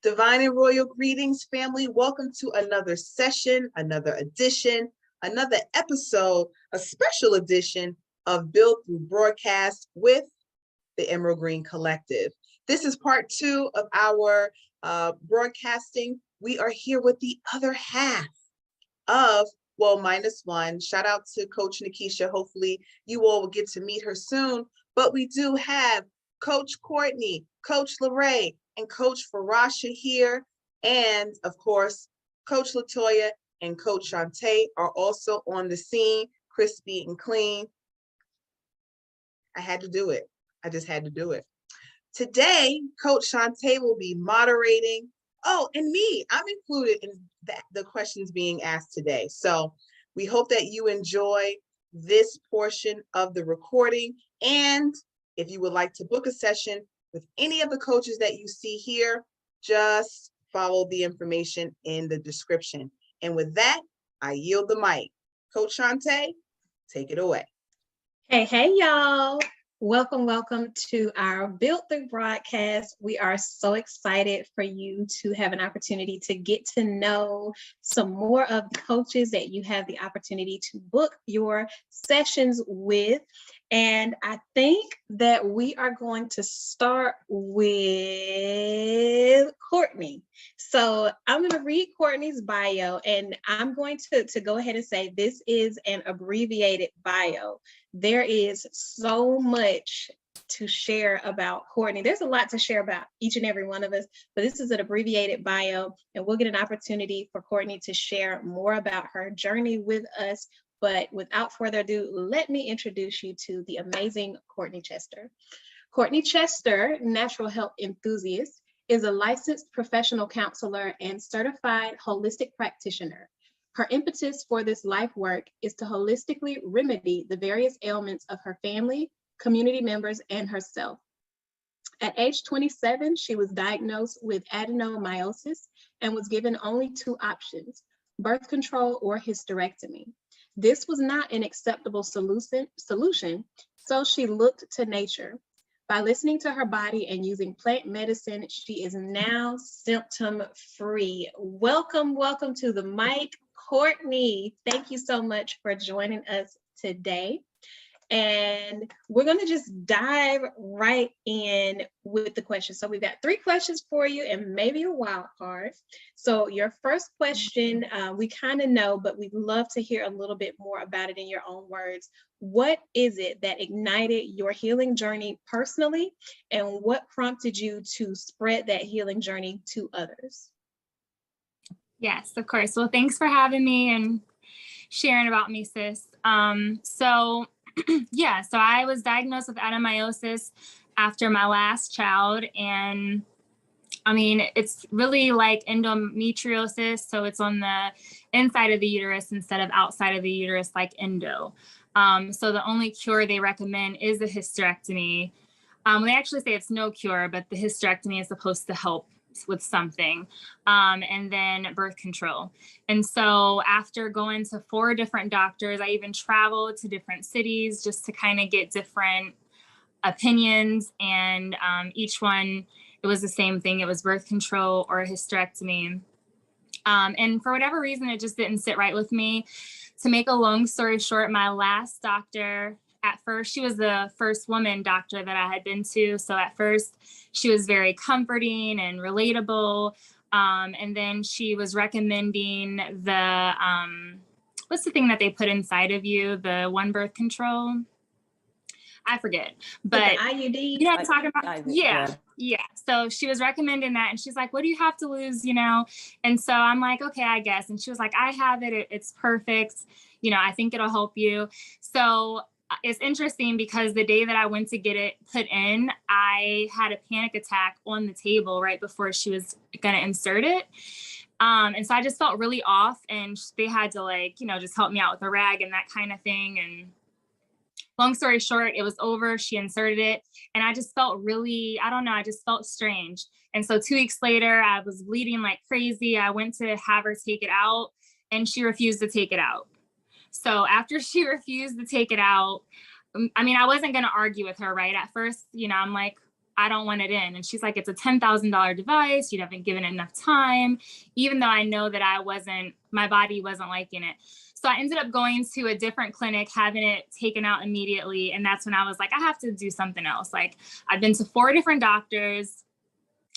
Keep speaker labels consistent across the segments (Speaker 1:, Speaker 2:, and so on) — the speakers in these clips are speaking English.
Speaker 1: Divine and royal greetings, family. Welcome to another session, another edition, another episode, a special edition of Built Through Broadcast with the Emerald Green Collective. This is part 2 of our broadcasting. We are here with the other half of, minus one. Shout out to Coach Nikisha. Hopefully you all will get to meet her soon. But we do have Coach Courtney, Coach Lerae, and Coach Farasha here. And of course, Coach Latoya and Coach Shantae are also on the scene, crispy and clean. I had to do it. I just had to do it. Today, Coach Shantae will be moderating. Oh, and me, I'm included in the questions being asked today. So we hope that you enjoy this portion of the recording. And if you would like to book a session with any of the coaches that you see here, just follow the information in the description. And with that, I yield the mic. Coach Shantae, take it away.
Speaker 2: Hey, y'all. Welcome to our Built Through broadcast. We are so excited for you to have an opportunity to get to know some more of the coaches that you have the opportunity to book your sessions with. And I think that we are going to start with Courtney. So I'm going to read Courtney's bio, and I'm going to go ahead and say this is an abbreviated bio. There is so much to share about Courtney. There's a lot to share about each and every one of us, but this is an abbreviated bio, and we'll get an opportunity for Courtney to share more about her journey with us. But without further ado, let me introduce you to the amazing Courtney Chester. Courtney Chester, natural health enthusiast, is a licensed professional counselor and certified holistic practitioner. Her impetus for this life work is to holistically remedy the various ailments of her family, community members, and herself. At age 27, she was diagnosed with adenomyosis and was given only 2 options, birth control or hysterectomy. This was not an acceptable solution, so she looked to nature. By listening to her body and using plant medicine, she is now symptom-free. Welcome to the mic, Courtney. Thank you so much for joining us today. And we're going to just dive right in with the questions. So we've got 3 questions for you and maybe a wild card. So your first question, we kind of know, but we'd love to hear a little bit more about it in your own words. What is it that ignited your healing journey personally, and what prompted you to spread that healing journey to others?
Speaker 3: Yes, of course. Well, thanks for having me and sharing about me, sis. So I was diagnosed with adenomyosis after my last child. And I mean, it's really like endometriosis. So it's on the inside of the uterus instead of outside of the uterus, like endo. So the only cure they recommend is a hysterectomy. They actually say it's no cure, but the hysterectomy is supposed to help with something, and then birth control. And so after going to 4 different doctors, I even traveled to different cities just to kind of get different opinions. And each one, it was the same thing. It was birth control or a hysterectomy. And for whatever reason, it just didn't sit right with me. To make a long story short, my last doctor, at first, she was the first woman doctor that I had been to. So at first, she was very comforting and relatable. And then she was recommending the, what's the thing that they put inside of you? The one birth control? I forget. But
Speaker 2: the IUD?
Speaker 3: You know what I'm talking about? Yeah. So she was recommending that. And she's like, what do you have to lose, And so I'm like, okay, I guess. And she was like, I have it. It's perfect. I think it'll help you. So it's interesting because the day that I went to get it put in, I had a panic attack on the table right before she was going to insert it. And so I just felt really off, and they had to just help me out with a rag and that kind of thing. And long story short, it was over. She inserted it, and I just felt really, I just felt strange. And so 2 weeks later, I was bleeding like crazy. I went to have her take it out, and she refused to take it out. So after she refused to take it out, I wasn't going to argue with her, right? At first, I'm like, I don't want it in. And she's like, it's a $10,000 device. You haven't given it enough time, even though I know that my body wasn't liking it. So I ended up going to a different clinic, having it taken out immediately. And that's when I was like, I have to do something else. Like, I've been to 4 different doctors.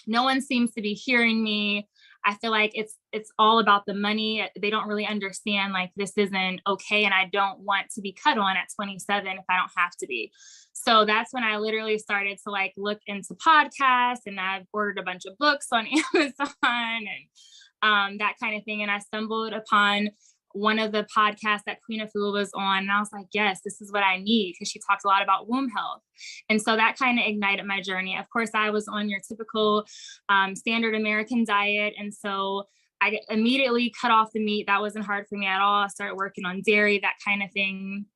Speaker 3: No one seems to be hearing me. I feel like it's all about the money. They don't really understand, like, this isn't okay. And I don't want to be cut on at 27 if I don't have to be. So that's when I literally started to like look into podcasts, and I've ordered a bunch of books on Amazon and that kind of thing. And I stumbled upon one of the podcasts that Queen Afua was on. And I was like, yes, this is what I need, because she talks a lot about womb health. And so that kind of ignited my journey. Of course, I was on your typical standard American diet. And so I immediately cut off the meat. That wasn't hard for me at all. I started working on dairy, that kind of thing.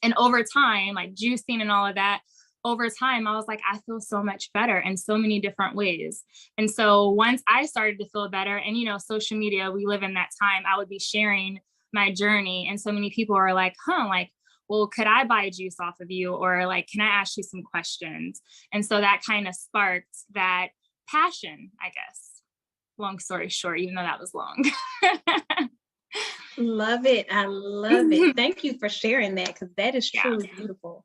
Speaker 3: And over time, like juicing and all of that, over time, I was like, I feel so much better in so many different ways. And so once I started to feel better, and, you know, social media, we live in that time, I would be sharing my journey. And so many people are like, like, well, could I buy juice off of you? Or like, can I ask you some questions? And so that kind of sparked that passion, I guess. Long story short, even though that was long.
Speaker 2: Love it. I love it. Thank you for sharing that, because that is truly beautiful.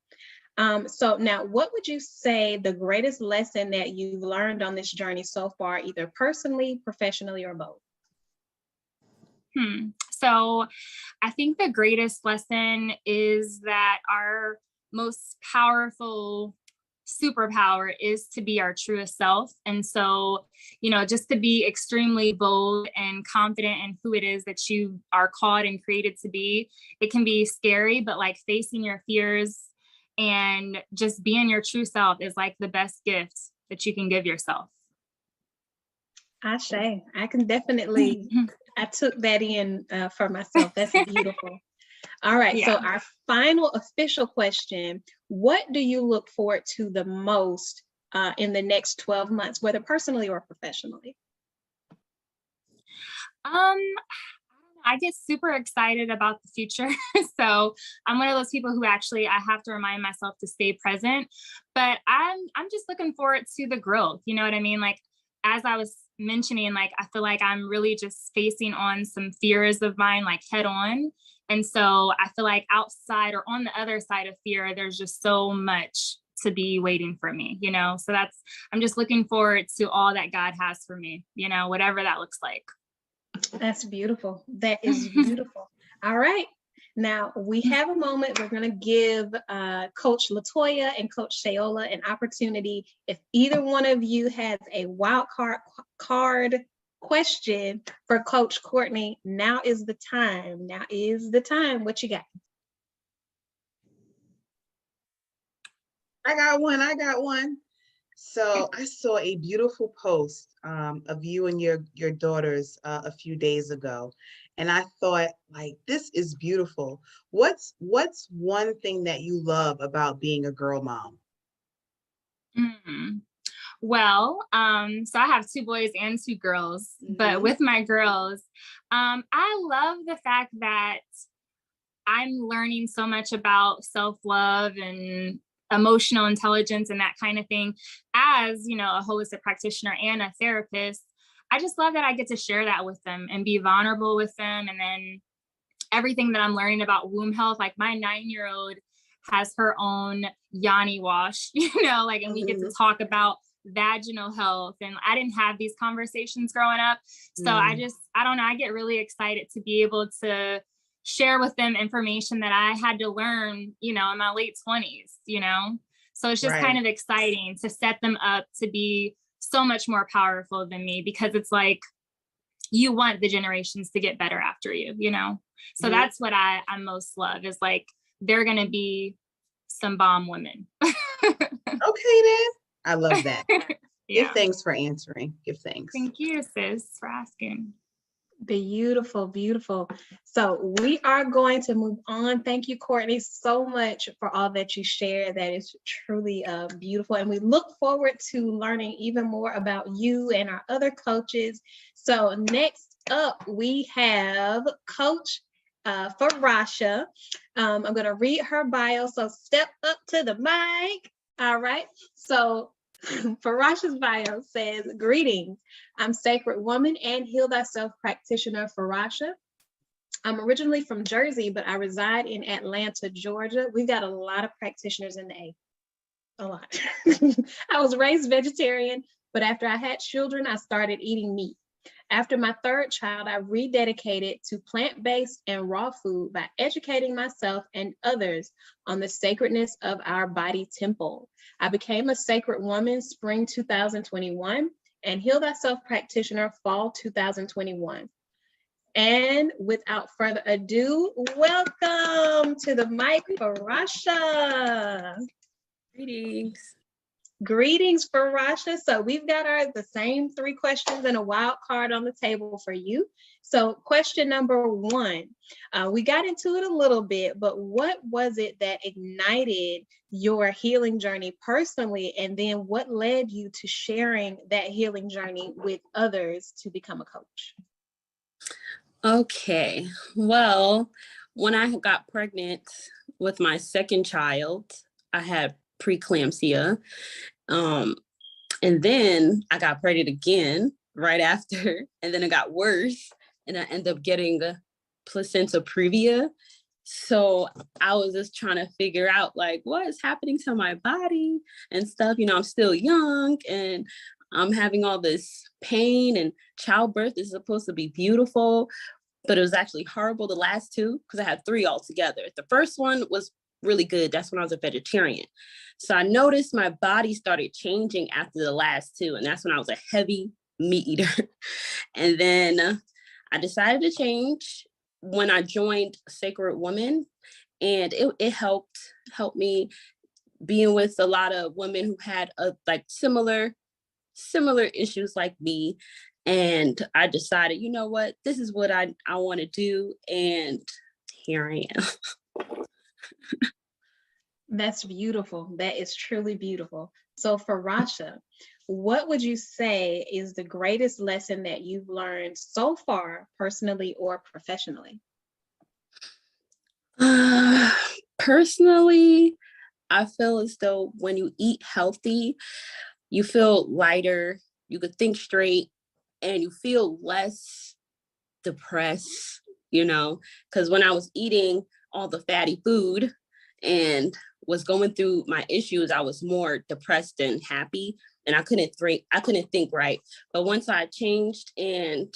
Speaker 2: So now, what would you say the greatest lesson that you've learned on this journey so far, either personally, professionally, or both?
Speaker 3: So I think the greatest lesson is that our most powerful superpower is to be our truest self. And so, you know, just to be extremely bold and confident in who it is that you are called and created to be. It can be scary, but like facing your fears and just being your true self is like the best gift that you can give yourself.
Speaker 2: I can definitely, I took that in for myself. That's beautiful. All right. So our final official question, what do you look forward to the most in the next 12 months, whether personally or professionally?
Speaker 3: I get super excited about the future. So I'm one of those people who actually, I have to remind myself to stay present, but I'm just looking forward to the growth. You know what I mean? Like, as I was mentioning, like, I feel like I'm really just facing on some fears of mine, like head on. And so I feel like outside or on the other side of fear, there's just so much to be waiting for me, you know? So I'm just looking forward to all that God has for me, you know, whatever that looks like.
Speaker 2: That's beautiful. That is beautiful. All right. Now we have a moment. We're going to give Coach Latoya and Coach Shayola an opportunity. If either one of you has a wild card question for Coach Courtney, now is the time. Now is the time. What you got?
Speaker 1: I got one. So I saw a beautiful post of you and your daughters a few days ago. And I thought, like, this is beautiful. What's one thing that you love about being a girl mom?
Speaker 3: Well, so I have 2 boys and 2 girls, but with my girls, I love the fact that I'm learning so much about self-love and emotional intelligence and that kind of thing. As, you know, a holistic practitioner and a therapist, I just love that I get to share that with them and be vulnerable with them. And then everything that I'm learning about womb health, like my 9-year-old has her own yoni wash, you know, like, and we get to talk about vaginal health. And I didn't have these conversations growing up. So I don't know, I get really excited to be able to share with them information that I had to learn, you know, in my late 20s, you know? So it's just kind of exciting to set them up to be so much more powerful than me, because it's like, you want the generations to get better after you, you know? So that's what I most love, is like, they're going to be some bomb women.
Speaker 1: Okay, then. I love that. Give thanks for answering. Give thanks.
Speaker 3: Thank you, sis, for asking.
Speaker 2: Beautiful, beautiful. So we are going to move on. Thank you, Courtney, so much for all that you shared. That is truly beautiful. And we look forward to learning even more about you and our other coaches. So next up, we have Coach Farasha. I'm going to read her bio. So step up to the mic. All right. So Farasha's bio says, greetings. I'm Sacred Woman and Heal Thyself practitioner Farasha. I'm originally from Jersey, but I reside in Atlanta, Georgia. We've got a lot of practitioners in the A. A lot. I was raised vegetarian, but after I had children, I started eating meat. After my third child, I rededicated to plant-based and raw food by educating myself and others on the sacredness of our body temple. I became a Sacred Woman spring 2021 and Heal Thyself practitioner fall 2021. And without further ado, welcome to the mic, Farasha.
Speaker 4: Greetings.
Speaker 2: Greetings, Farasha. So we've got the same 3 questions and a wild card on the table for you. So question number 1, we got into it a little bit, but what was it that ignited your healing journey personally? And then what led you to sharing that healing journey with others to become a coach?
Speaker 4: Okay. Well, when I got pregnant with my second child, I had preeclampsia. And then I got pregnant again right after, and then it got worse, and I ended up getting a placenta previa. So I was just trying to figure out like what is happening to my body and stuff. You know, I'm still young and I'm having all this pain, and childbirth is supposed to be beautiful, but it was actually horrible the last 2 because I had 3 altogether. The first one was really good. That's when I was a vegetarian. So I noticed my body started changing after the last 2, and that's when I was a heavy meat eater. And then I decided to change when I joined Sacred Woman, and it helped me being with a lot of women who had like similar issues like me. And I decided, you know what, this is what I want to do, and here I am.
Speaker 2: That's beautiful. That is truly beautiful. So Farasha, what would you say is the greatest lesson that you've learned so far, personally or professionally?
Speaker 4: Personally, I feel as though when you eat healthy, you feel lighter, you could think straight, and you feel less depressed, you know, because when I was eating all the fatty food and was going through my issues, I was more depressed than happy, and I couldn't think right. But once I changed and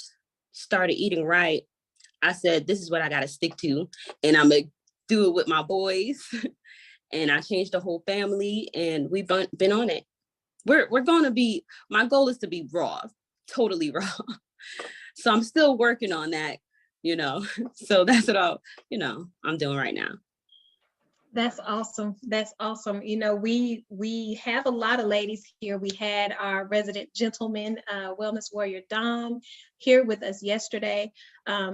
Speaker 4: started eating right, I said, this is what I got to stick to, and I'm going to do it with my boys. And I changed the whole family, and we've been on it. We're going to be, my goal is to be raw, totally raw. So I'm still working on that, you know. So that's what I'm doing right now.
Speaker 2: That's awesome. That's awesome. You know, we have a lot of ladies here. We had our resident gentleman, wellness warrior Dom, here with us yesterday.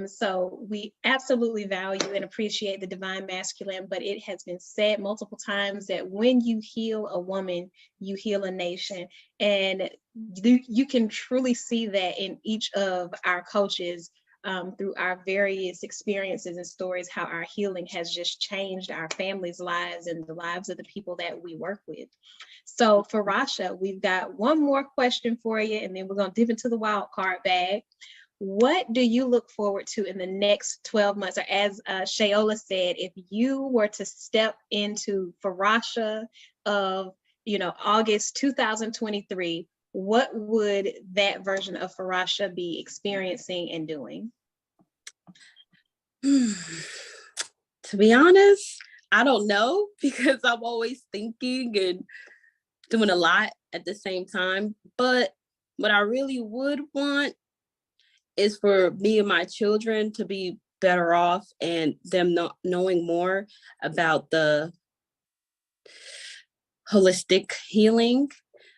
Speaker 2: So we absolutely value and appreciate the divine masculine, but it has been said multiple times that when you heal a woman, you heal a nation. And you can truly see that in each of our coaches, through our various experiences and stories, how our healing has just changed our families' lives and the lives of the people that we work with. So Farasha, we've got one more question for you, and then we're going to dip into the wild card bag. What do you look forward to in the next 12 months? Or as Shayola said, if you were to step into Farasha of, August 2023, what would that version of Farasha be experiencing and doing?
Speaker 4: To be honest, I don't know, because I'm always thinking and doing a lot at the same time. But what I really would want is for me and my children to be better off, and them knowing more about the holistic healing,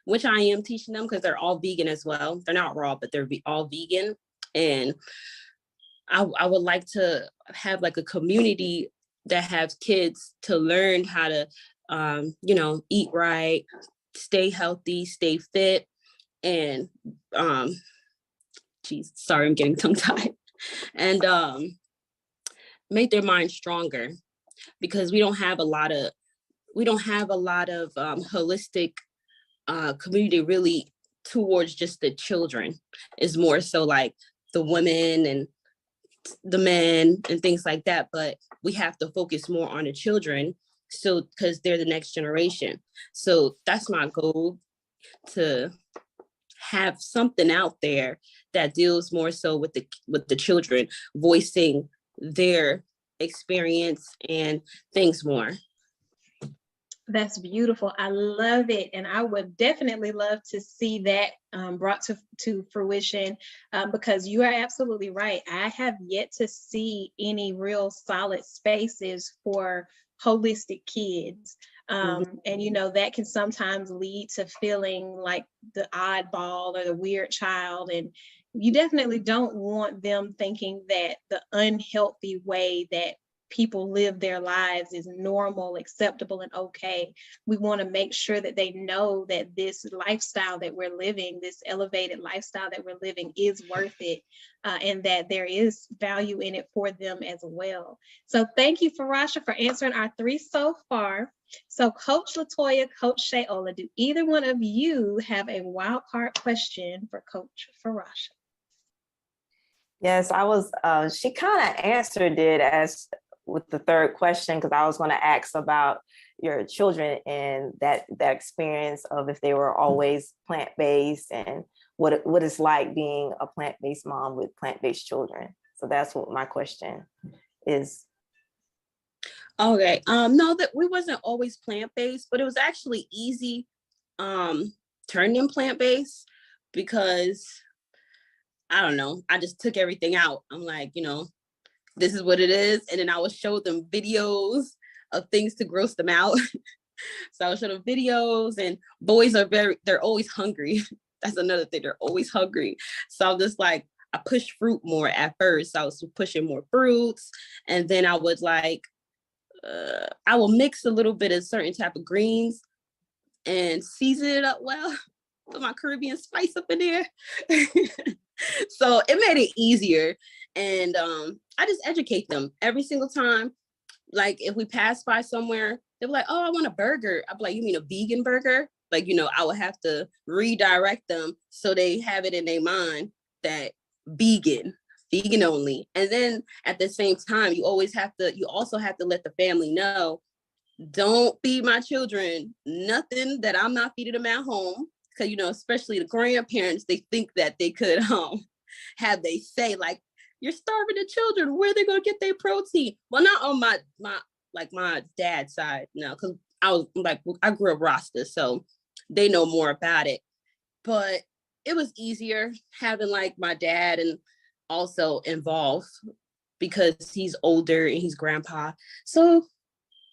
Speaker 4: which I am teaching them because they're all vegan as well. They're not raw, but they're all vegan. And I would like to have like a community that has kids to learn how to, eat right, stay healthy, stay fit, and, sorry, I'm getting tongue tied, and make their mind stronger, because we don't have a lot of holistic community really towards just the children. Is more so like the women and the men and things like that, but we have to focus more on the children, so because they're the next generation. So that's my goal, to have something out there that deals more so with the children, voicing their experience and things more.
Speaker 2: That's beautiful. I love it. And I would definitely love to see that brought to fruition, because you are absolutely right. I have yet to see any real solid spaces for holistic kids. And, you know, that can sometimes lead to feeling like the oddball or the weird child. And you definitely don't want them thinking that the unhealthy way that people live their lives is normal, acceptable, and okay. We want to make sure that they know that this lifestyle that we're living, this elevated lifestyle that we're living, is worth it, and that there is value in it for them as well. So thank you, Farasha, for answering our 3 so far. So Coach Latoya, Coach Shayola, do either one of you have a wild card question for Coach Farasha?
Speaker 5: Yes, I was, she kind of answered it as with the third question, because I was going to ask about your children and that experience of if they were always plant-based and what it's like being a plant-based mom with plant-based children. So that's what my question is.
Speaker 4: Okay. No, that we wasn't always plant-based, but it was actually easy turning them plant-based, because I don't know, I just took everything out. I'm like, you know, this is what it is. And then I would show them videos of things to gross them out. So I would show them videos, and boys are they're always hungry. That's another thing. They're always hungry. So I'm just like, I pushed fruit more at first. So I was pushing more fruits. And then I would like, I will mix a little bit of certain type of greens and season it up well. Put my Caribbean spice up in there. So it made it easier. And I just educate them every single time. Like if we pass by somewhere, they're like, oh, I want a burger. I'm like, you mean a vegan burger? Like, you know, I would have to redirect them so they have it in their mind that vegan only. And then at the same time, you also have to let the family know, don't feed my children nothing that I'm not feeding them at home. Because, you know, especially the grandparents, they think that they could have they say like, you're starving the children, where are they going to get their protein? Well, not on my dad's side, no, because I grew up Rasta, so they know more about it. But it was easier having like my dad and also involved, because he's older and he's grandpa. So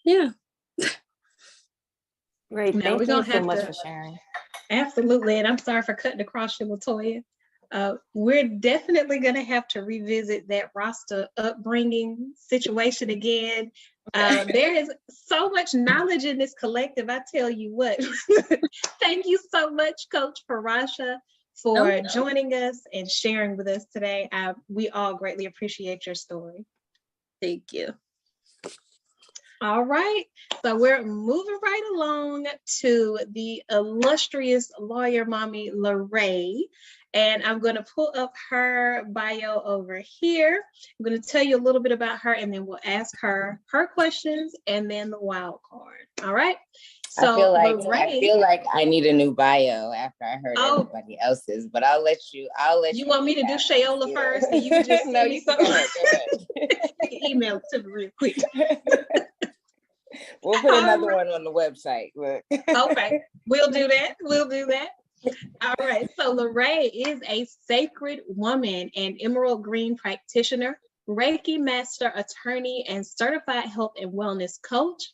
Speaker 4: yeah.
Speaker 5: Great.
Speaker 2: Now,
Speaker 5: Thank you so much for sharing.
Speaker 2: Absolutely. And I'm sorry for cutting across you, Latoya. We're definitely going to have to revisit that Rasta upbringing situation again. There is so much knowledge in this collective, I tell you what. Thank you so much, Coach Farasha, for joining us and sharing with us today. We all greatly appreciate your story.
Speaker 4: Thank you.
Speaker 2: All right, so we're moving right along to the illustrious lawyer mommy, Lerae, and I'm going to pull up her bio over here. I'm going to tell you a little bit about her, and then we'll ask her questions and then the wild card. All right. So
Speaker 6: I feel like I need a new bio after I heard everybody else's, but I'll let you.
Speaker 2: You want me to do Shayola first, and you can just
Speaker 6: no, you can go ahead.
Speaker 2: You can email it to me real quick.
Speaker 6: We'll put another one on the website.
Speaker 2: Okay, we'll do that. All right, so Lerae is a sacred woman and emerald green practitioner, Reiki master, attorney, and certified health and wellness coach.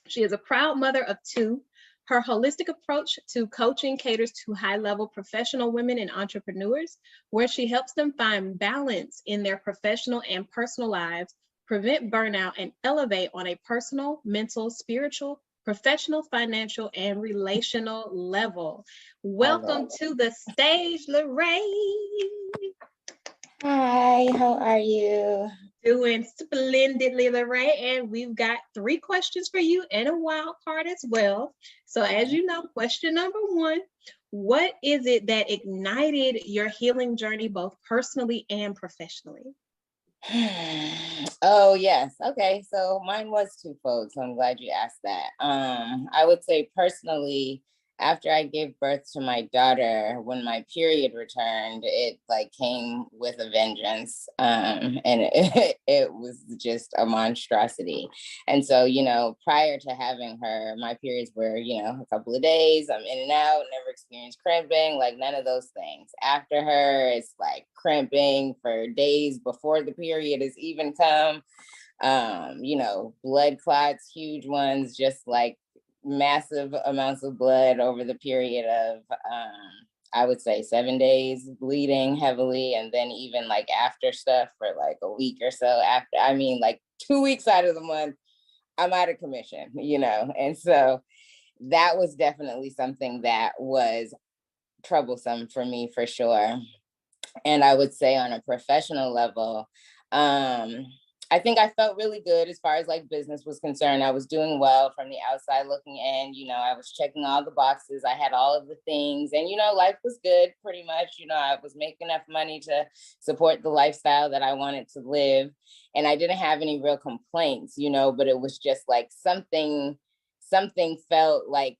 Speaker 2: She is a proud mother of 2. Her holistic approach to coaching caters to high-level professional women and entrepreneurs, where she helps them find balance in their professional and personal lives, prevent burnout, and elevate on a personal, mental, spiritual, professional, financial, and relational level. Welcome to the stage, Lerae.
Speaker 6: Hi, how are you?
Speaker 2: Doing splendidly, Lerae, and we've got 3 questions for you and a wild card as well. So as you know, question number 1, what is it that ignited your healing journey, both personally and professionally?
Speaker 6: Oh, yes. Okay. So mine was twofold. So I'm glad you asked that. I would say personally, after I gave birth to my daughter, when my period returned, it like came with a vengeance. And it was just a monstrosity. And so, prior to having her, my periods were, a couple of days, I'm in and out, never experienced cramping, like none of those things. After her, it's like cramping for days before the period has even come. Blood clots, huge ones, just like massive amounts of blood over the period of I would say 7 days, bleeding heavily, and then even like after stuff for like a week or so after. I mean, like 2 weeks out of the month, I'm out of commission, and so that was definitely something that was troublesome for me for sure. And I would say on a professional level, I think I felt really good as far as like business was concerned. I was doing well from the outside looking in. I was checking all the boxes. I had all of the things, and life was good pretty much. I was making enough money to support the lifestyle that I wanted to live, and I didn't have any real complaints, but it was just like something felt like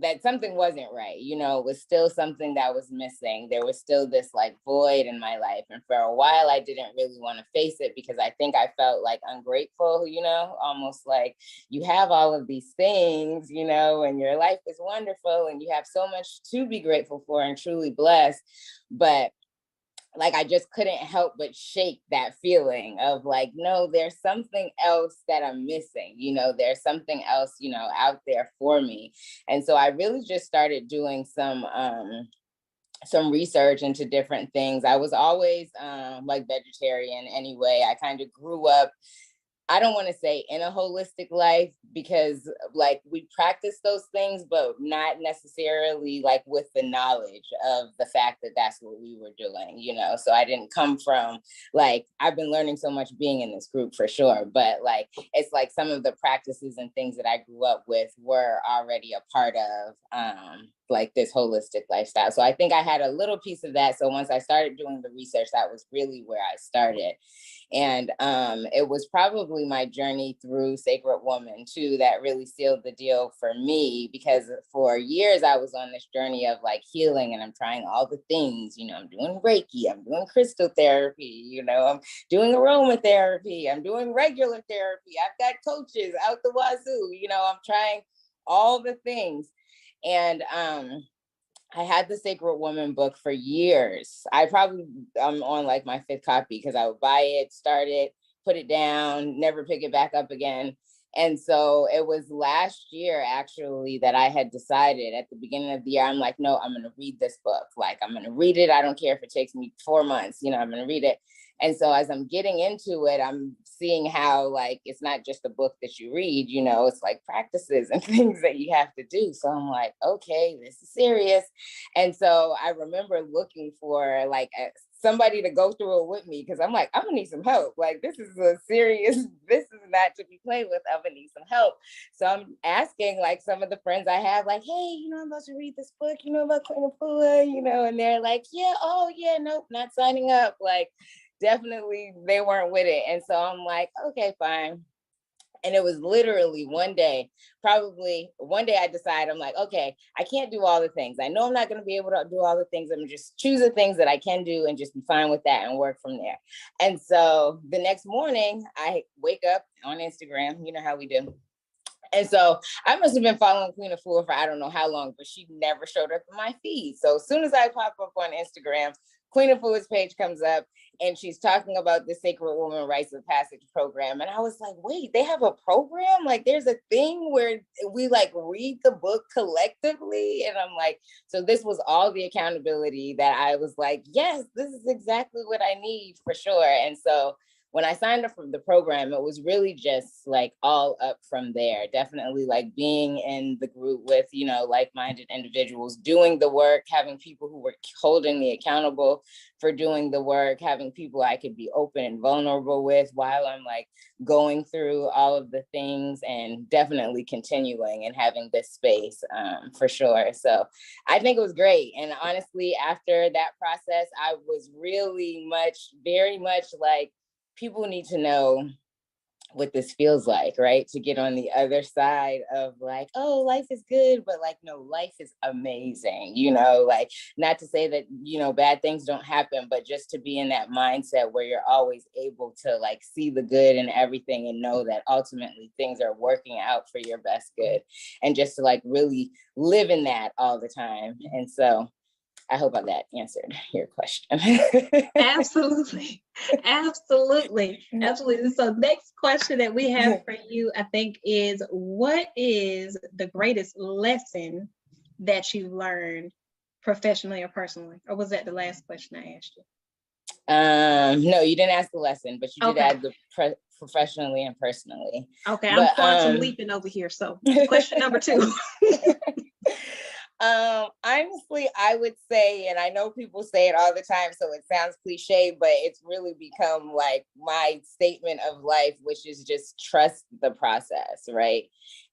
Speaker 6: that something wasn't right. It was still something that was missing. There was still this like void in my life. And for a while, I didn't really want to face it because I think I felt like ungrateful, almost like you have all of these things, and your life is wonderful and you have so much to be grateful for and truly blessed. But like, I just couldn't help but shake that feeling of like, no, there's something else that I'm missing, there's something else, out there for me. And so I really just started doing some research into different things. I was always like vegetarian anyway. I kind of grew up, I don't want to say in a holistic life because like we practice those things, but not necessarily like with the knowledge of the fact that that's what we were doing, so I didn't come from like, I've been learning so much being in this group for sure, but like, it's like some of the practices and things that I grew up with were already a part of like this holistic lifestyle. So I think I had a little piece of that. So once I started doing the research, that was really where I started. And it was probably my journey through Sacred Woman too that really sealed the deal for me, because for years I was on this journey of like healing and I'm trying all the things, I'm doing Reiki, I'm doing crystal therapy, I'm doing aromatherapy, I'm doing regular therapy, I've got coaches out the wazoo, I'm trying all the things. And I had the Sacred Woman book for years. I'm on like my 5th copy because I would buy it, start it, put it down, never pick it back up again. And so it was last year actually that I had decided at the beginning of the year, I'm like, no, I'm going to read this book. Like, I'm going to read it. I don't care if it takes me 4 months, I'm going to read it. And so as I'm getting into it, I'm seeing how like, it's not just a book that you read, it's like practices and things that you have to do. So I'm like, okay, this is serious. And so I remember looking for like somebody to go through it with me because I'm like, I'm gonna need some help. Like, this is this is not to be played with. I'm gonna need some help. So I'm asking like some of the friends I have, like, hey, I'm about to read this book, about Queen of Pua, and they're like, yeah, oh yeah, nope, not signing up. Like, definitely they weren't with it. And so I'm like, okay, fine. And it was literally one day I decided, I'm like, okay, I can't do all the things. I know I'm not going to be able to do all the things. I'm going to just choose the things that I can do and just be fine with that and work from there. And so the next morning I wake up on Instagram, you know how we do. And so I must have been following Queen of Fool for I don't know how long, but she never showed up in my feed. So as soon as I pop up on Instagram, Queen of Fool's page comes up and she's talking about the Sacred Woman Rites of Passage program. And I was like, wait, they have a program? Like, there's a thing where we like read the book collectively. And I'm like, so this was all the accountability that I was like, yes, this is exactly what I need for sure. And so when I signed up for the program, it was really just like all up from there. Definitely like being in the group with, you know, like-minded individuals, doing the work, having people who were holding me accountable for doing the work, having people I could be open and vulnerable with while I'm like going through all of the things, and definitely continuing and having this space for sure. So I think it was great. And honestly, after that process, I was really very much like, people need to know what this feels like, right? To get on the other side of like, oh, life is good, but like, no, life is amazing, you know, like, not to say that, you know, bad things don't happen, but just to be in that mindset where you're always able to like see the good in everything and know that ultimately things are working out for your best good, and just to like really live in that all the time. And so I hope that answered your question.
Speaker 2: Absolutely. Absolutely. Absolutely. So next question that we have for you, I think, is what is the greatest lesson that you learned professionally or personally? Or was that the last question I asked you?
Speaker 6: No, you didn't ask the lesson, but you did
Speaker 2: Okay.
Speaker 6: add the professionally and personally.
Speaker 2: Okay,
Speaker 6: But,
Speaker 2: I'm quantum leaping over here. So question number 2.
Speaker 6: Honestly, I would say, and I know people say it all the time, so it sounds cliche, but it's really become like my statement of life, which is just trust the process, right?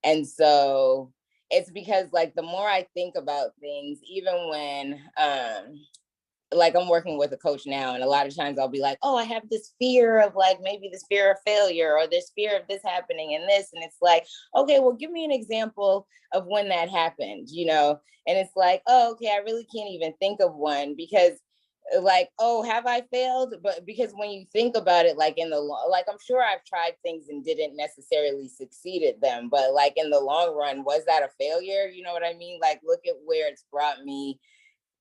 Speaker 6: And so it's because like the more I think about things, even when like I'm working with a coach now, and a lot of times I'll be like, oh, I have this fear of like, maybe this fear of failure, or this fear of this happening and this. And it's like, okay, well, give me an example of when that happened, you know? And it's like, oh, okay, I really can't even think of one, because like, oh, have I failed? But because when you think about it, like in the like, I'm sure I've tried things and didn't necessarily succeed at them, but like in the long run, was that a failure? You know what I mean? Like, look at where it's brought me,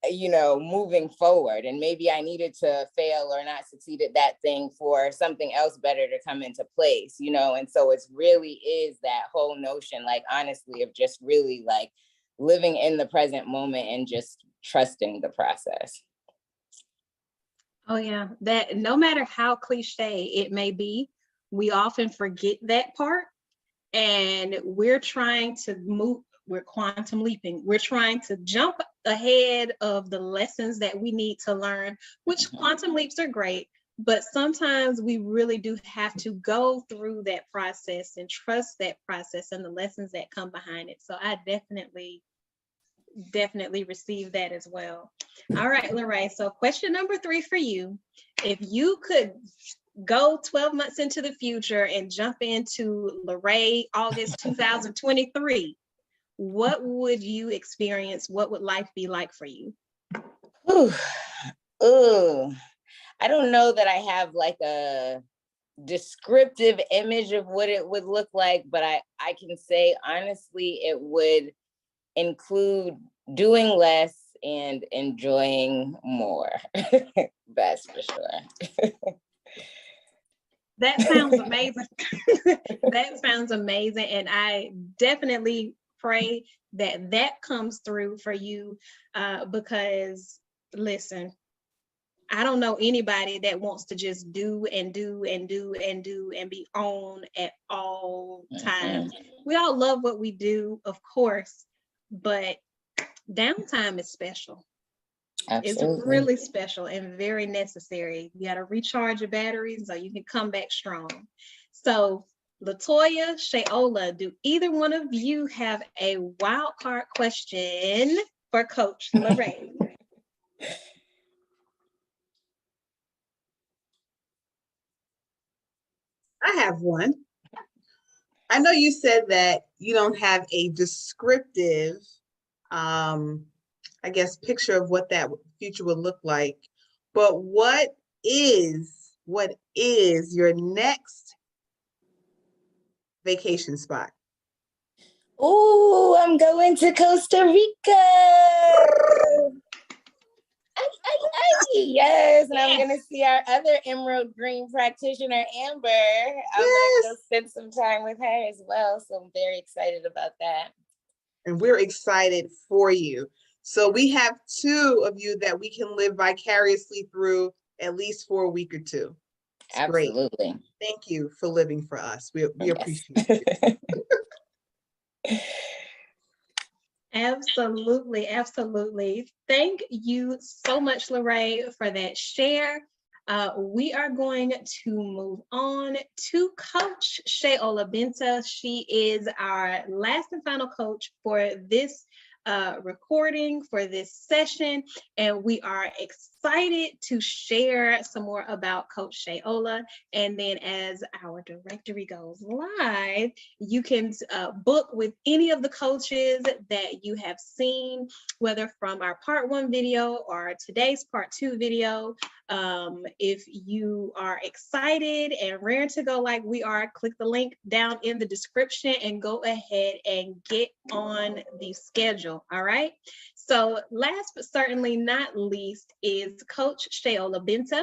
Speaker 6: you know, moving forward. And maybe I needed to fail or not succeed at that thing for something else better to come into place, you know? And so it's really is that whole notion, like, honestly, of just really like living in the present moment and just trusting the process.
Speaker 2: Oh yeah, that no matter how cliche it may be, we often forget that part, and we're trying to move, we're quantum leaping. We're trying to jump ahead of the lessons that we need to learn, which quantum leaps are great, but sometimes we really do have to go through that process and trust that process and the lessons that come behind it. So I definitely receive that as well. All right, Lerae. So question number 3 for you. If you could go 12 months into the future and jump into Lerae August 2023, what would you experience? What would life be like for you?
Speaker 6: Ooh. I don't know that I have like a descriptive image of what it would look like, but I can say honestly, it would include doing less and enjoying more. That's for sure.
Speaker 2: That sounds amazing. That sounds amazing. And I definitely pray that that comes through for you, because listen, I don't know anybody that wants to just do and do and do and do and be on at all times. We all love what we do, of course, but downtime is special.
Speaker 6: Absolutely.
Speaker 2: It's really special and very necessary. You got to recharge your batteries so you can come back strong. So Latoya, Shayola, do either one of you have a wild card question for Coach Lerae?
Speaker 1: I have one. I know you said that you don't have a descriptive, I guess, picture of what that future would look like, but what is your next vacation spot?
Speaker 6: Oh, I'm going to Costa Rica. Yes, and I'm gonna see our other Emerald Green practitioner, Amber. I'm gonna go spend some time with her as well. So I'm very excited about that.
Speaker 1: And we're excited for you. So we have 2 of you that we can live vicariously through at least for a week or 2. It's great.
Speaker 6: Absolutely.
Speaker 1: Thank you for living for us. We
Speaker 6: Yes.
Speaker 1: appreciate you.
Speaker 2: Absolutely, absolutely. Thank you so much, Lerae, for that share. We are going to move on to Coach Shayola Binta. She is our last and final coach for this recording, for this session, and we are excited to share some more about Coach Shayola. And then as our directory goes live, you can book with any of the coaches that you have seen, whether from our part 1 video or today's part 2 video. If you are excited and raring to go like we are, click the link down in the description and go ahead and get on the schedule. All right. So last but certainly not least is Coach Shayola Binta.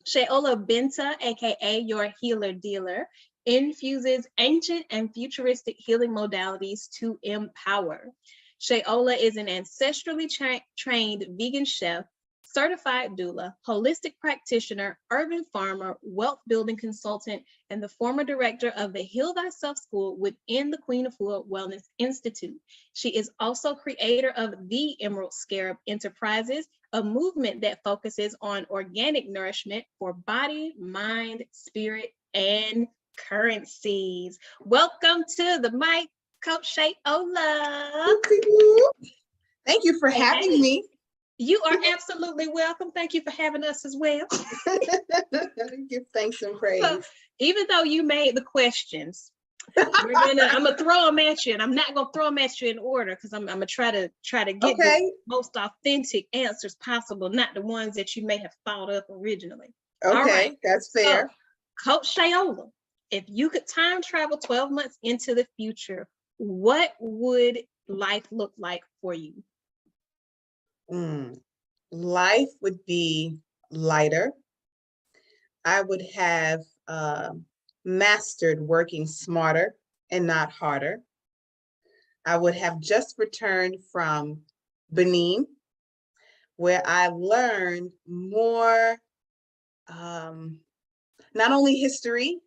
Speaker 2: Shayola Binta, aka your healer dealer, infuses ancient and futuristic healing modalities to empower. Shayola is an ancestrally trained vegan chef, certified doula, holistic practitioner, urban farmer, wealth building consultant, and the former director of the Heal Thyself School within the Queen of Food Wellness Institute. She is also creator of the Emerald Scarab Enterprises, a movement that focuses on organic nourishment for body, mind, spirit, and currencies. Welcome to the mic, Coach Shayola.
Speaker 1: Thank you for having me.
Speaker 2: You are absolutely welcome. Thank you for having us as well.
Speaker 1: Give thanks and praise.
Speaker 2: So, even though you made the questions, I'm gonna throw them at you, and I'm not gonna throw them at you in order because I'm gonna try to get the most authentic answers possible, not the ones that you may have thought up originally.
Speaker 1: Okay,
Speaker 2: all right,
Speaker 1: that's fair.
Speaker 2: So, Coach Shayola, if you could time travel 12 months into the future, what would life look like for you?
Speaker 1: Life would be lighter. I would have mastered working smarter and not harder. I would have just returned from Benin, where I learned more, not only history,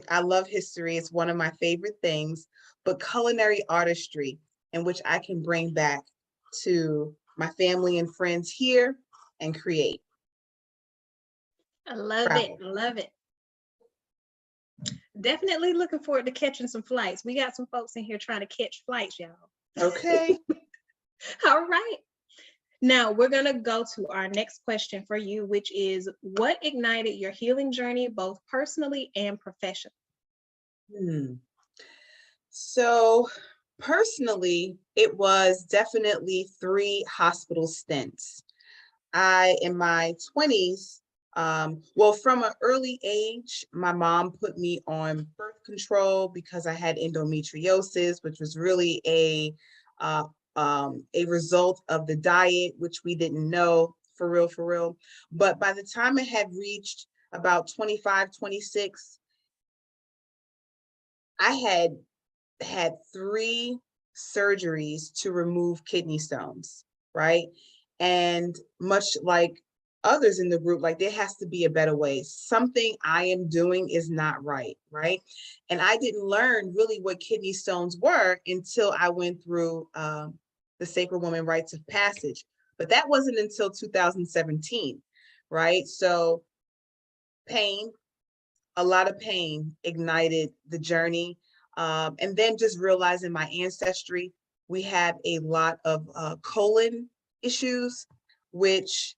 Speaker 1: I love history, it's one of my favorite things, but culinary artistry, in which I can bring back to my family and friends here and create.
Speaker 2: I love it. Love it. Definitely looking forward to catching some flights. We got some folks in here trying to catch flights, y'all.
Speaker 1: Okay.
Speaker 2: All right. Now we're going to go to our next question for you, which is, what ignited your healing journey, both personally and professionally?
Speaker 1: So personally, it was definitely 3 hospital stints. In my 20s, well, from an early age, my mom put me on birth control because I had endometriosis, which was really a result of the diet, which we didn't know for real. But by the time I had reached about 25, 26, I had 3 surgeries to remove kidney stones, right? And much like others in the group, like, there has to be a better way. Something I am doing is not right, right? And I didn't learn really what kidney stones were until I went through the Sacred Woman Rites of Passage. But that wasn't until 2017, right? So pain, a lot of pain ignited the journey. And then just realizing my ancestry, we have a lot of colon issues, which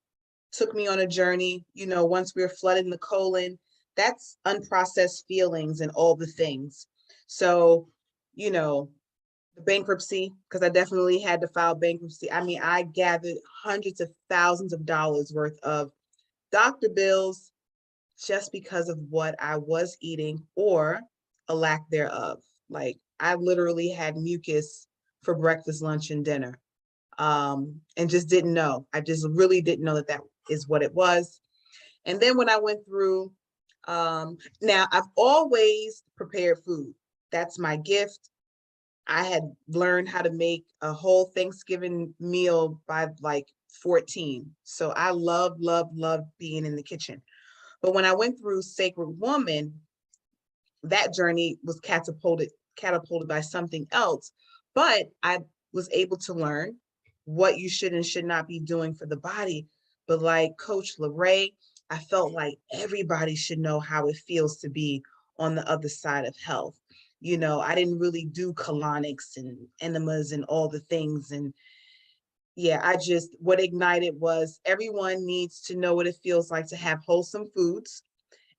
Speaker 1: took me on a journey. Once we're flooding the colon, that's unprocessed feelings and all the things. So, the bankruptcy, because I definitely had to file bankruptcy. I mean, I gathered hundreds of thousands of dollars worth of doctor bills just because of what I was eating or a lack thereof. Like, I literally had mucus for breakfast, lunch, and dinner, and just didn't know. I just really didn't know that is what it was. And then when I went through, now I've always prepared food. That's my gift. I had learned how to make a whole Thanksgiving meal by like 14. So I love being in the kitchen. But when I went through Sacred Woman, that journey was catapulted by something else. But I was able to learn what you should and should not be doing for the body. But like Coach Lerae, I felt like everybody should know how it feels to be on the other side of health. I didn't really do colonics and enemas and all the things. And yeah, what ignited was everyone needs to know what it feels like to have wholesome foods,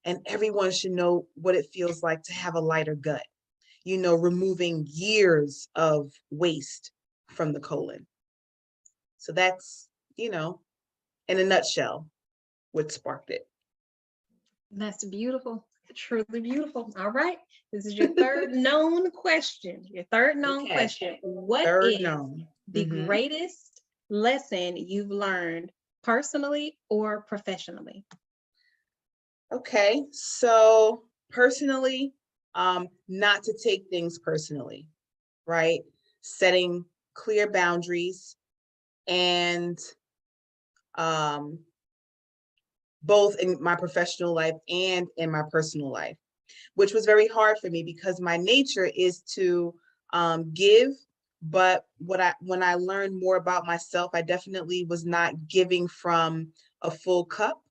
Speaker 1: and everyone should know what it feels like to have a lighter gut, removing years of waste from the colon. So that's, in a nutshell, what sparked it.
Speaker 2: That's beautiful. Truly beautiful. All right. This is your third known question. Your third known
Speaker 1: Okay.
Speaker 2: question. What
Speaker 1: Third
Speaker 2: is
Speaker 1: known.
Speaker 2: the greatest lesson you've learned personally or professionally?
Speaker 1: Okay. So personally, not to take things personally, right? Setting clear boundaries and both in my professional life and in my personal life, which was very hard for me because my nature is to give. But when I learned more about myself, I definitely was not giving from a full cup.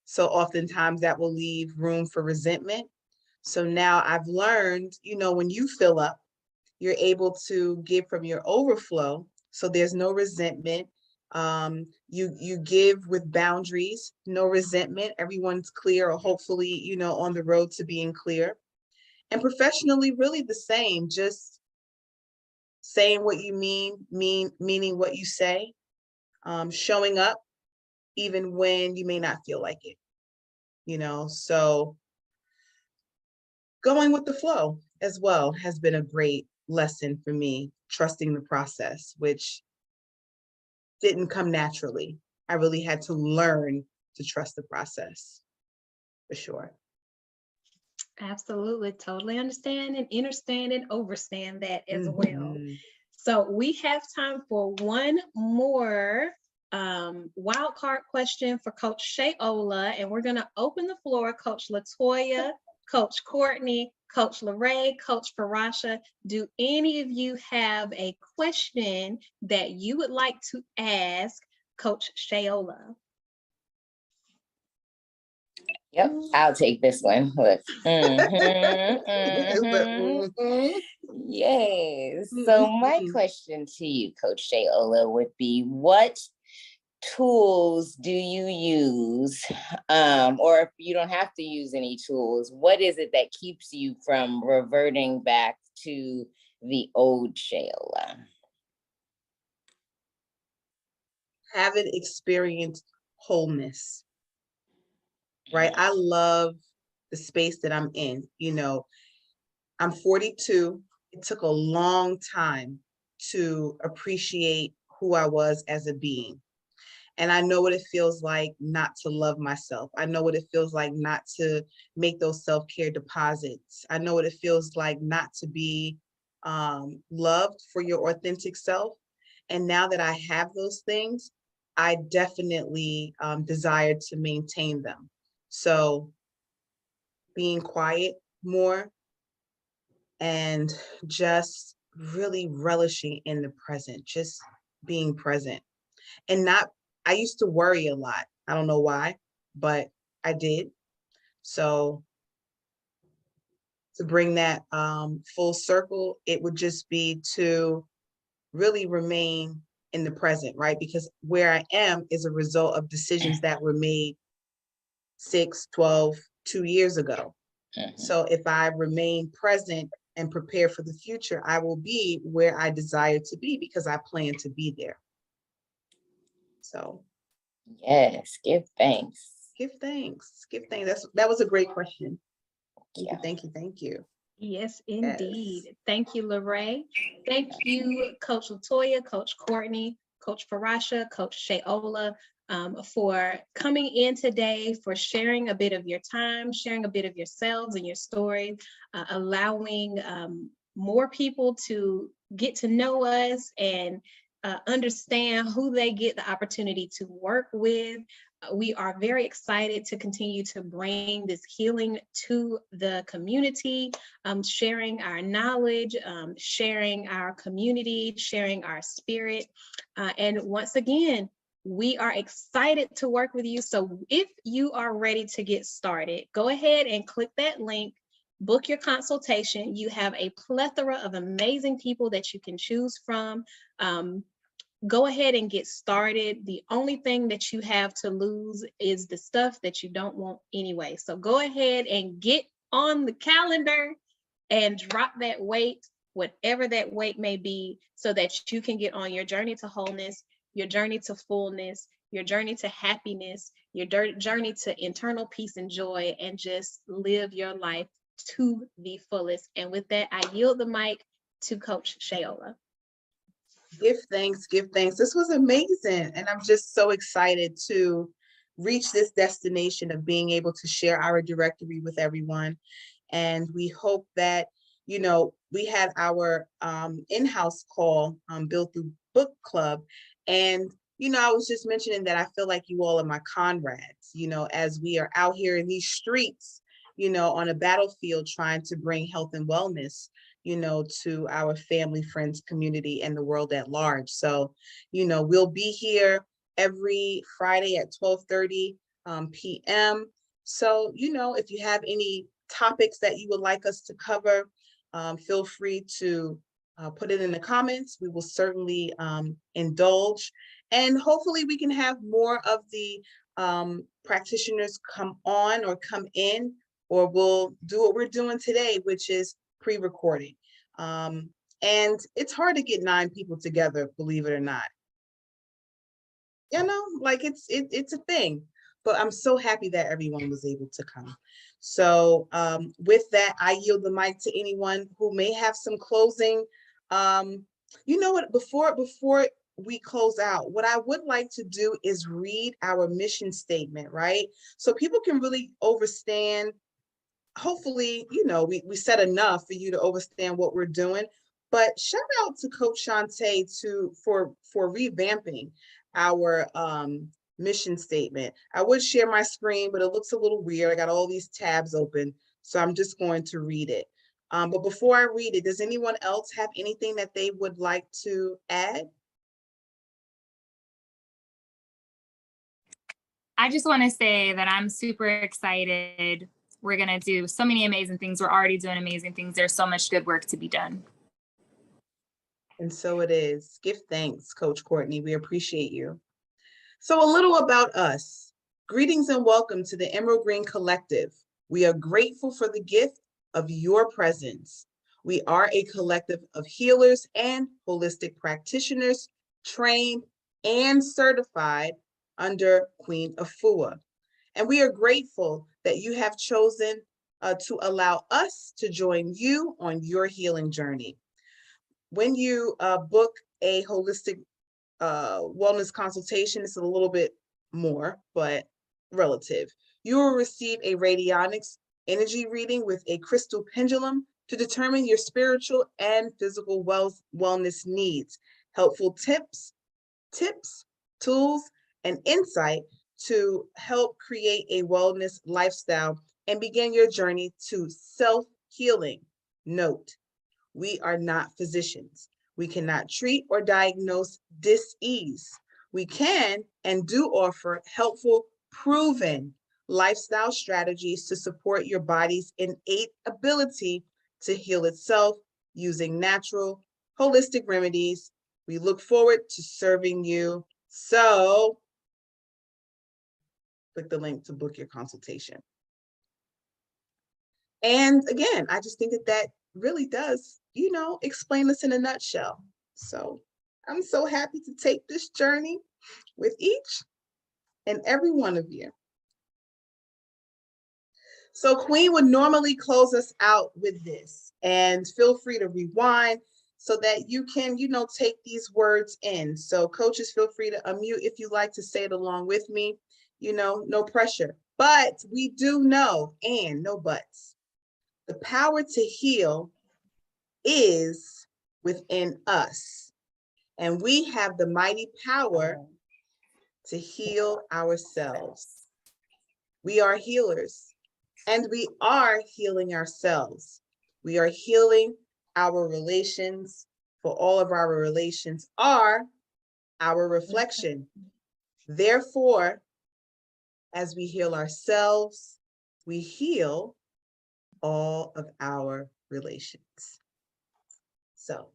Speaker 1: So oftentimes that will leave room for resentment. So now I've learned, when you fill up, you're able to give from your overflow. So there's no resentment. You give with boundaries, no resentment. Everyone's clear, or hopefully, on the road to being clear. And professionally, really the same, just saying what you meaning what you say, showing up even when you may not feel like it, so going with the flow as well has been a great lesson for me, trusting the process, which didn't come naturally. I really had to learn to trust the process, for sure.
Speaker 2: Absolutely. Totally understand and understand and overstand that as well. So we have time for one more wild card question for Coach Shayola, and we're going to open the floor. Coach Latoya, Coach Courtney, Coach Lerae, Coach Farasha, do any of you have a question that you would like to ask Coach Shayola?
Speaker 6: Yep, I'll take this one. Look. Yes. So my question to you, Coach Shayola, would be, what tools do you use? Or if you don't have to use any tools, what is it that keeps you from reverting back to the old Shayola?
Speaker 1: Haven't experienced wholeness. Right. I love the space that I'm in. I'm 42. It took a long time to appreciate who I was as a being. And I know what it feels like not to love myself. I know what it feels like not to make those self-care deposits. I know what it feels like not to be loved for your authentic self. And now that I have those things, I definitely desire to maintain them. So being quiet more and just really relishing in the present, just being present. And I used to worry a lot. I don't know why, but I did. So to bring that full circle, it would just be to really remain in the present, right? Because where I am is a result of decisions that were made 6, 12, 2 years ago. So if I remain present and prepare for the future, I will be where I desire to be because I plan to be there. So
Speaker 6: yes, give thanks.
Speaker 1: Give thanks. Give thanks. That was a great question. Thank you.
Speaker 2: Yes, indeed. Yes. Thank you, Lerae. Thank you, Coach Latoya, Coach Courtney, Coach Farasha, Coach Shayola, for coming in today, for sharing a bit of your time, sharing a bit of yourselves and your story, allowing more people to get to know us and understand who they get the opportunity to work with. We are very excited to continue to bring this healing to the community, sharing our knowledge, sharing our community, sharing our spirit. And once again, we are excited to work with you. So if you are ready to get started, go ahead and click that link, book your consultation. You have a plethora of amazing people that you can choose from. Go ahead and get started. The only thing that you have to lose is the stuff that you don't want anyway. So go ahead and get on the calendar and drop that weight, whatever that weight may be, so that you can get on your journey to wholeness, your journey to fullness, your journey to happiness, your journey to internal peace and joy, and just live your life to the fullest. And with that, I yield the mic to Coach Shayola.
Speaker 1: Give thanks, give thanks. This was amazing. And I'm just so excited to reach this destination of being able to share our directory with everyone. And we hope that, you know, we had our in-house call, Built Through Book Club. And, you know, I was just mentioning that I feel like you all are my comrades, you know, as we are out here in these streets, you know, on a battlefield trying to bring health and wellness, you know, to our family, friends, community, and the world at large. So, you know, we'll be here every Friday at 12:30 p.m. So, you know, if you have any topics that you would like us to cover, feel free to put it in the comments. We will certainly indulge. And hopefully we can have more of the practitioners come on or come in, or we'll do what we're doing today, which is pre-recording. And it's hard to get 9 people together, believe it or not. You know, like it's a thing, but I'm so happy that everyone was able to come. So with that, I yield the mic to anyone who may have some closing. You know what, before we close out, what I would like to do is read our mission statement, right? So people can really understand. Hopefully, you know, we said enough for you to understand what we're doing. But shout out to Coach Shantae for revamping our mission statement. I would share my screen, but it looks a little weird. I got all these tabs open, so I'm just going to read it. But before I read it, does anyone else have anything that they would like to add?
Speaker 3: I just want to say that I'm super excited. We're going to do so many amazing things. We're already doing amazing things. There's so much good work to be done.
Speaker 1: And so it is. Give thanks, Coach Courtney. We appreciate you. So a little about us. Greetings and welcome to the Emerald Green Collective. We are grateful for the gift of your presence. We are a collective of healers and holistic practitioners, trained and certified under Queen Afua. And we are grateful that you have chosen to allow us to join you on your healing journey. When you book a holistic wellness consultation, it's a little bit more, but relative. You will receive a radionics energy reading with a crystal pendulum to determine your spiritual and physical wellness needs, helpful tips, tools, and insight to help create a wellness lifestyle and begin your journey to self-healing. Note, we are not physicians. We cannot treat or diagnose dis-ease. We can and do offer helpful, proven lifestyle strategies to support your body's innate ability to heal itself using natural, holistic remedies. We look forward to serving you. So click the link to book your consultation. And again, I just think that really does, you know, explain this in a nutshell. So I'm so happy to take this journey with each and every one of you. So Queen would normally close us out with this, and feel free to rewind so that you can, you know, take these words in. So coaches, feel free to unmute if you like to say it along with me, you know, no pressure. But we do know, and no buts, the power to heal is within us. and we have the mighty power to heal ourselves. We are healers, and we are healing ourselves. We are healing our relations, for all of our relations are our reflection. Therefore, as we heal ourselves, we heal all of our relations. So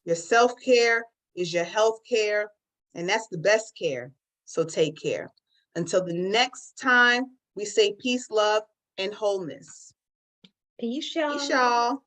Speaker 1: your self-care is your health care, and that's the best care. So take care. Until the next time, we say peace, love, and wholeness.
Speaker 2: Peace, y'all.
Speaker 1: Peace, y'all.